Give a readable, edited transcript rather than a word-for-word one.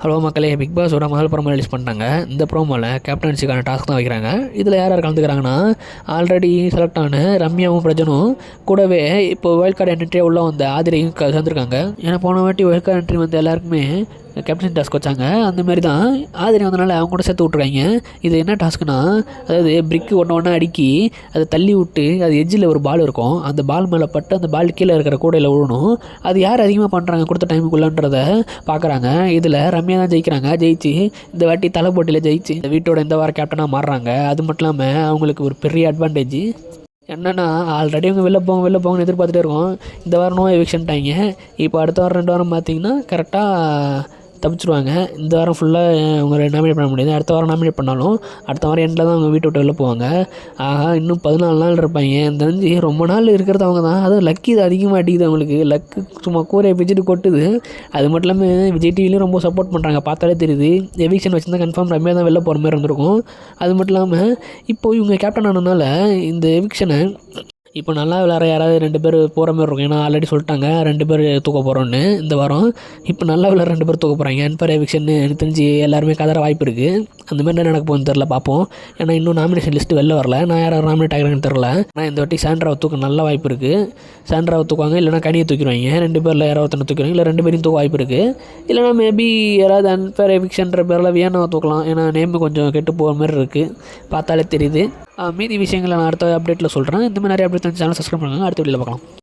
Hello மக்களே, big பாஸோட முதல் promo release பண்ணிட்டாங்க. இந்த ப்ரோமோவில் கேப்டன்சிக்கான டாஸ்க் தான் வைக்கிறாங்க. இதில் யார் யார் கலந்துக்கிறாங்கன்னா, ஆல்ரெடி செலக்ட் ஆன ரம்யாவும் பிரஜனும் கூடவே இப்போ வைல்ட் கார்டு என்ட்ரியே உள்ள வந்த ஆதிரையும் சேர்ந்துருக்காங்க. ஏன்னா போன வாட்டி வைல்ட் கார்டு என்ட்ரி வந்து எல்லாருக்குமே கேப்டன் டாஸ்க் வச்சாங்க. அந்தமாரி தான் ஆதிரை வந்தனால அவங்க கூட சேர்த்து விட்ருக்காங்க. இது என்ன டாஸ்க்குனா, அதாவது பிரிக்கு ஒன்று அடுக்கி அதை தள்ளி விட்டு அது எஜ்ஜில் ஒரு பால் இருக்கும். அந்த பால் மேலே பட்டு அந்த பால் கீழே இருக்கிற கூடையில் விழணும். அது யார் அதிகமாக பண்ணுறாங்க கொடுத்த டைமுக்குள்ளன்றதை பார்க்குறாங்க. இதில் ரம்யா தான் ஜெயிக்கிறாங்க. ஜெயிச்சு இந்த வாட்டி தலை போட்டியில் ஜெயிச்சு இந்த வீட்டோட இந்த வாரம் கேப்டனாக மாறுறாங்க. அது மட்டும் இல்லாமல் அவங்களுக்கு ஒரு பெரிய அட்வான்டேஜ் என்னென்னா, ஆல்ரெடி அவங்க வெளில போங்கன்னு எதிர்பார்த்துட்டே இருக்கோம். இந்த வாரம் நோ எவிக்ஷன்ட்டாங்க. இப்போ அடுத்த வாரம் 2 வாரம் பார்த்திங்கன்னா கரெக்டாக தப்பிச்சிருவாங்க. இந்த வாரம் ஃபுல்லாக அவங்க நாமினேட் பண்ண முடியாது. அடுத்த வாரம் நாமினேட் பண்ணாலும் அடுத்த வாரம் எண்டில் தான் அவங்க வீட்டை விட்டு வெளில போவாங்க. ஆகா, இன்னும் 14 நாள் இருப்பாங்க. இந்த தெரிஞ்சு ரொம்ப நாள் இருக்கிறது அவங்க தான். அதுவும் லக்கு இது அதிகமாக அடிக்குது அவங்களுக்கு. லக்கு சும்மா கூரையை பிச்சுட்டு கொட்டுது. அது மட்டும் இல்லாமல் விஜய் டிவிலையும் ரொம்ப சப்போர்ட் பண்ணுறாங்க, பார்த்தாலே தெரியுது. எவிக்ஷன் வச்சுருந்தா கன்ஃபார்ம் ரம்யா தான் வெளில போகிற மாதிரி இருந்திருக்கும். அது மட்டும் இல்லாமல் இப்போ இவங்க கேப்டன் ஆனதுனால இந்த எவிக்ஷனை இப்போ நல்லா விளையாடுற யாராவது 2 பேர் போகிற மாதிரி இருக்கும். ஏன்னா ஆல்ரெடி சொல்லிட்டாங்க 2 பேர் தூக்க போகிறோன்னு இந்த வாரம். இப்போ நல்லா விளையாடுற 2 பேர் தூக்க போகிறாங்க. அன்பர் எவிக்ஷன் எனக்கு தெரிஞ்சு எல்லாருமே கதற வாய்ப்பு இருக்குது. அந்தமாதிரி என்ன நடக்க போகுதுன்னு தெரில, பார்ப்போம். ஏன்னா இன்னும் நாமினேஷன் லிஸ்ட்டு வெளில வரல. நான் யாரும் நாமினேட் ஆகிறாங்கன்னு தெரில. ஆனால் இந்த வாட்டி சாண்ட்ராவை தூக்க நல்ல வாய்ப்பு இருக்குது. சாண்ட்ராவை தூக்குவாங்க, இல்லைனா கனியை தூக்கிடுவாங்க. 2 பேரில் யாராவது ஒருத்தனை தூக்கிடுவாங்க, இல்லை 2 பேரையும் தூக்க வாய்ப்பு இருக்குது. இல்லைனா மேபி யாராவது அன்பர் எவிக்ஷன்ற பேரில் வியானாவை தூக்கலாம். ஏன்னா நேம் கொஞ்சம் கெட்டு போகிற மாதிரி இருக்குது, பார்த்தாலே தெரியுது. மீதி விஷயங்களை நான் அடுத்த அப்டேட்டில் சொல்கிறேன். இந்த மாதிரி நிறைய அப்டேட் சேனல் சப்ஸ்கிரைப் பண்ணுங்கள். அடுத்த வீடியோவில் பார்க்கலாம்.